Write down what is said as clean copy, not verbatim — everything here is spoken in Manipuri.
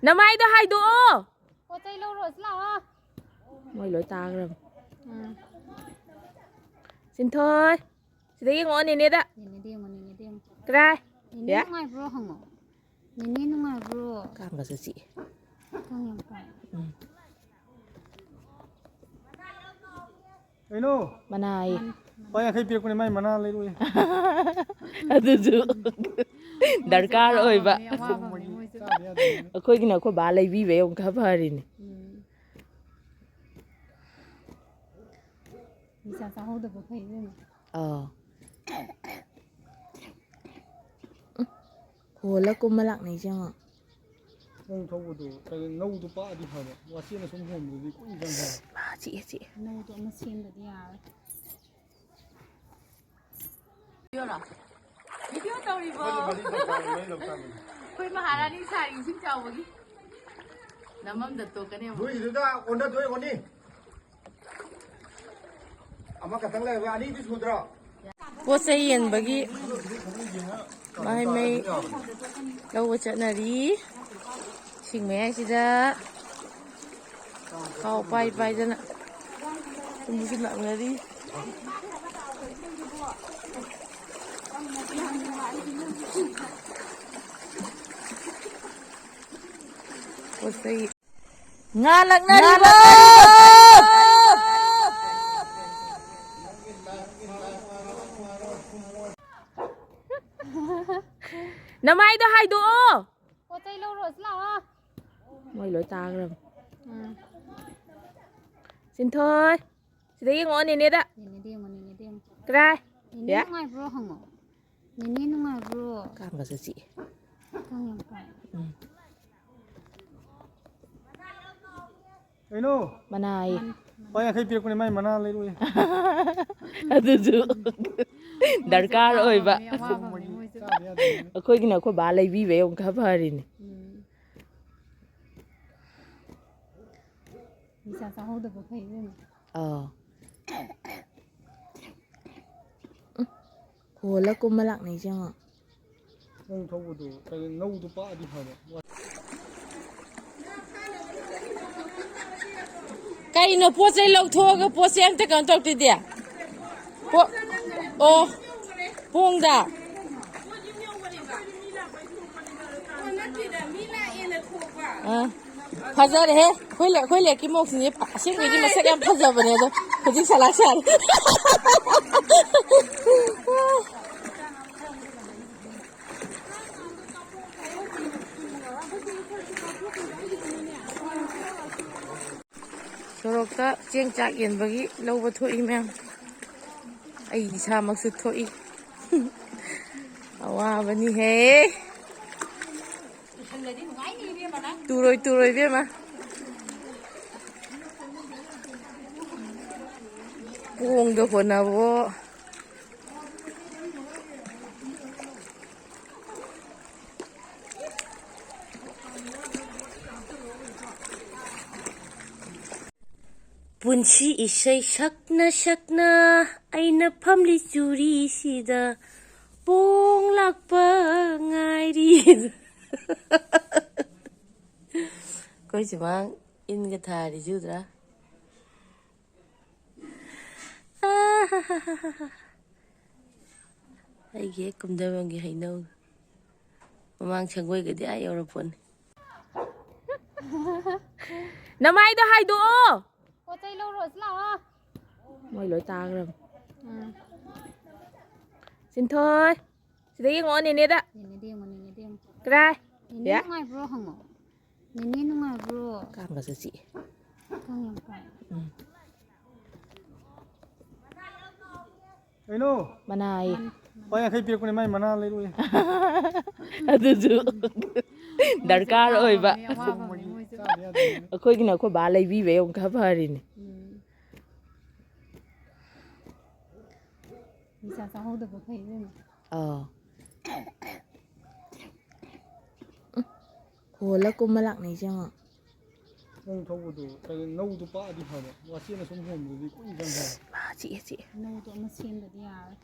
Namaido haidꯣꯛꯑꯣ ꯄꯣꯠ ꯆꯩ ꯂꯧꯔꯣꯁꯤ ꯂꯥꯛꯑꯣ ꯃꯣꯏ ꯂꯣꯏ ꯇꯥꯈ꯭ꯔꯕ ꯆꯤꯟꯊꯣꯏ ꯁꯤꯗ ꯌꯦꯡꯉꯛꯑꯣ ꯅꯦꯅꯦꯗ ꯀꯔꯥꯏ ꯅꯦꯅꯦ ꯅꯨꯡꯉꯥꯏꯕ꯭ꯔꯣ ꯍꯪꯉꯣ ꯅꯦꯅꯦ ꯅꯨꯡꯉꯥꯏꯕ꯭ꯔꯣ ꯀꯥꯡꯒꯁꯨ ꯆꯤꯛꯑꯦ ꯀꯥꯡ ꯌꯥꯝ ꯄꯥꯏ ꯀꯩꯅꯣ ꯃꯅꯥꯏ ꯂꯨꯄꯥ 50 ꯄꯤꯔꯛꯄꯅꯦ ꯃꯥꯏ ꯃꯅꯥ ꯂꯩꯔꯣꯏ ꯑꯗꯨꯁꯨ ꯗꯔꯀꯥꯔ ꯑꯣꯏꯕ ꯆꯥꯗ ꯌꯥꯗꯦꯅ ꯑꯩꯈꯣꯏꯒꯤꯅ ꯑꯩꯈꯣꯏ ꯕꯥ ꯂꯩꯕꯤꯕꯩ ꯑꯃꯨꯛ ꯈꯔ ꯐꯔꯤꯅꯤ ꯅꯤꯁꯥ ꯆꯥꯍꯧꯗꯕ ꯐꯩ ꯏꯕꯦꯝꯃ ꯍꯣꯜꯂ ꯀꯨꯝꯃ ꯂꯥꯛꯅꯩꯁꯦ ꯌꯦꯡꯉꯣ ꯅꯣꯡ ꯊꯧꯕꯗꯣ ꯅꯧꯗꯣ ꯄꯥꯛꯑꯗꯤ ꯐꯕ ꯋꯥꯆꯦꯅ ꯁꯨꯝ ꯍꯣꯟꯕꯗꯨꯗꯤ ꯀꯨꯏꯅ ꯆꯪꯕ ꯆꯤꯛꯑꯦ ꯆꯤꯛꯑꯦ ꯅꯧꯗꯣ ꯑꯃ ꯁꯦꯝꯗꯗꯤ ꯌꯥꯔꯣꯏ ꯚꯤꯗꯤꯑꯣ ꯇꯧꯔꯤꯕꯣ ꯑꯩꯈꯣꯏ ꯃꯍꯥꯔꯥꯅꯤ ꯁꯥꯔꯤ ꯏꯁꯤꯡ ꯆꯥꯎꯕꯒꯤ ꯅꯃꯝꯗ ꯇꯣꯛꯀꯅꯤ ꯅꯣꯏꯒꯤꯗꯨꯗ ꯑꯣꯟꯊꯗꯣꯏ ꯑꯣꯅꯤ ꯑꯃꯈꯛꯇꯪ ꯂꯩꯕ ꯑꯅꯤꯗꯤ ꯁꯨꯗ꯭ꯔꯣ ꯄꯣꯠ ꯆꯩ ꯌꯦꯟꯕꯒꯤ ꯃꯍꯩ ꯃꯩ ꯂꯧꯕ ꯆꯠꯅꯔꯤ ꯏꯁꯤꯡ ꯃꯌꯥꯏꯁꯤꯗ ꯈꯥꯎ ꯄꯥꯏ ꯄꯥꯏꯗꯅ ꯁꯨꯝꯕꯁꯨ ꯂꯥꯛꯅꯔꯤ ꯄꯣꯠ ꯆꯩ ꯉꯥ ꯂꯛꯅꯔꯤꯕ ꯅꯃꯥꯏꯗꯣ ꯍꯥꯏꯗꯣꯛꯑꯣ ꯄꯣꯠ ꯆꯩ ꯂꯧꯔꯣꯁꯤ ꯂꯥꯛꯑꯣ ꯃꯣꯏ ꯂꯣꯏ ꯇꯥꯈ꯭ꯔꯕ ꯆꯤꯟꯊꯣꯏ ꯁꯤꯗ ꯌꯦꯡꯉꯛꯑꯣ ꯅꯦꯅꯦꯗ ꯀꯔꯥꯏ ꯅꯦꯅꯦ ꯅꯨꯡꯉꯥꯏꯕ꯭ꯔꯣ ꯍꯪꯉꯣ ꯅꯦꯅꯦ ꯅꯨꯡꯉꯥꯏꯕ꯭ꯔꯣ ꯀꯥꯡꯒꯁꯨ ꯆꯤꯛꯑꯦ ꯀꯥꯡ ꯌꯥꯝ ꯄꯥꯏ ꯀꯩꯅꯣ ꯃꯅꯥꯏ ꯂꯨꯄꯥ 50 ꯄꯤꯔꯛꯄꯅꯦ ꯃꯥꯏ ꯃꯅꯥ ꯂꯩꯔꯣꯏ ꯑꯗꯨꯁꯨ ꯗꯔꯀꯥꯔ ꯑꯣꯏꯕ ꯆꯥꯗ ꯌꯥꯗꯦꯅ ꯑꯩꯈꯣꯏꯒꯤꯅ ꯑꯩꯈꯣꯏ ꯕꯥ ꯂꯩꯕꯤꯕꯩ ꯑꯃꯨꯛ ꯈꯔ ꯐꯔꯤꯅꯤ ꯅꯤꯁꯥ ꯆꯥꯍꯧꯗꯕ ꯐꯩ ꯏꯕꯦꯝꯃ ꯍꯣꯜꯂ ꯀꯨꯝꯃ ꯂꯥꯛꯅꯩꯁꯦ ꯌꯦꯡꯉꯣ ꯅꯣꯡ ꯊꯧꯕꯗꯣ ꯅꯧꯗꯣ ꯄꯥꯛꯑꯗꯤ ꯐꯕ ꯀꯩꯅꯣ ꯄꯣꯠ ꯆꯩ ꯂꯧꯊꯣꯛꯑꯒ ꯄꯣꯠ ꯆꯩ ꯑꯝꯇ ꯀꯩꯅꯣ ꯇꯧꯗꯣꯏꯗꯤ ꯑꯣ ꯄꯣꯡꯗ ꯐꯖꯔꯦꯍꯦ ꯑꯩꯈꯣꯏ ꯂꯦꯛꯀꯤ ꯃꯧꯁꯤꯡꯁꯦ ꯑꯁꯦꯡꯕꯩꯗꯤ ꯃꯁꯛ ꯌꯥꯝ ꯐꯖꯕꯅꯦ ꯑꯗꯣ ꯍꯧꯖꯤꯛ ꯁꯂꯥꯛ ꯁꯥꯔꯦ ꯁꯣꯔꯣꯛꯇ ꯆꯦꯡ ꯆꯥꯛ ꯌꯦꯟꯕꯒꯤ ꯂꯧꯕ ꯊꯣꯛꯏ ꯃꯌꯥꯝ ꯑꯩ ꯏꯁꯥꯃꯛꯁꯨ ꯊꯣꯛꯏ ꯑꯋꯥꯕꯅꯤꯍꯦ ꯇꯨꯔꯣꯏ ꯏꯕꯦꯝꯃ ꯄꯣꯡꯗ ꯍꯣꯠꯅꯕꯣ ꯄꯨꯟꯁꯤ ꯏꯁꯩ ꯁꯛꯅ ꯁꯛꯅ ꯑꯩꯅ ꯐꯝꯂꯤ ꯆꯨꯔꯤꯁꯤꯗ ꯄꯣꯡ ꯂꯥꯛꯄ ꯉꯥꯏꯔꯤ ꯑꯩꯈꯣꯏ ꯁꯨꯃꯥꯡ ꯏꯟꯒ ꯊꯥꯔꯤꯁꯤ ꯎꯗ꯭ꯔꯥ ꯑꯩꯒꯤ ꯍꯦꯛ ꯀꯨꯝꯊꯕꯝꯒꯤ ꯍꯩꯅꯧ ꯃꯃꯥꯡ ꯁꯪꯒꯣꯏꯒꯗꯤ ꯑꯥ ꯌꯧꯔꯄꯣꯠꯅꯤ ꯅꯃꯥꯏꯗꯣ ꯍꯥꯏꯗꯣꯛꯑꯣ ꯄꯣꯠ ꯆꯩ ꯂꯧꯔꯣꯁꯤ ꯂꯥꯛꯑꯣ ꯃꯣꯏ ꯂꯣꯏ ꯇꯥꯈ꯭ꯔꯕ ꯆꯤꯟꯊꯣꯏ ꯁꯤꯗ ꯌꯦꯡꯉꯛꯑꯣ ꯅꯦꯅꯦꯗ ꯀꯔꯥꯏ ꯅꯦꯅꯦ ꯅꯨꯡꯉꯥꯏꯕ꯭ꯔꯣ ꯍꯪꯉꯣ ꯅꯦꯅꯦ ꯅꯨꯡꯉꯥꯏꯕ꯭ꯔో ꯀꯥꯡꯒꯁꯨ ꯆꯤꯛꯑꯦ ꯀꯥꯡ ꯌꯥꯝ ꯄꯥꯏ ꯀꯩꯅꯣ ꯃꯅꯥꯏ ꯂꯨꯄꯥ 50 ꯄꯤꯔꯛꯄꯅꯦ ꯃꯥꯏ ꯃꯅꯥ ꯂꯩꯔꯣꯏ ꯑꯗꯨꯁꯨ ꯗꯔꯀꯥꯔ ꯑꯣꯏꯕ ꯆꯥꯗ ꯌꯥꯗꯦꯅ ꯑꯩꯈꯣꯏꯒꯤꯅ ꯑꯩꯈꯣꯏ ꯕꯥ ꯂꯩꯕꯤꯕꯩ ꯑꯃꯨꯛ ꯈꯔ ꯐꯔꯤꯅꯤ ꯅꯤꯁꯥ ꯆꯥꯍꯧꯗꯕ ꯐꯩ ꯏꯕꯦꯝꯃ ꯍꯣꯜꯂ ꯀꯨꯝꯃ ꯂꯥꯛꯅꯩꯁꯦ ꯌꯦꯡꯉꯣ ꯅꯣꯡ ꯊꯧꯕꯗꯣ ꯅꯧꯗꯣ ꯄꯥꯛꯑꯗꯤ ꯐꯕ ꯋꯥꯆꯦꯅ ꯁꯨꯝ ꯍꯣꯟꯕꯗꯨꯗꯤ ꯀꯨꯏꯅ ꯆꯪꯕ ꯆꯤꯛꯑꯦ ꯆꯤꯛꯑꯦ ꯅꯧꯗꯣ ꯑꯃ ꯁꯦꯝꯗꯗꯤ ꯌꯥꯔꯣꯏ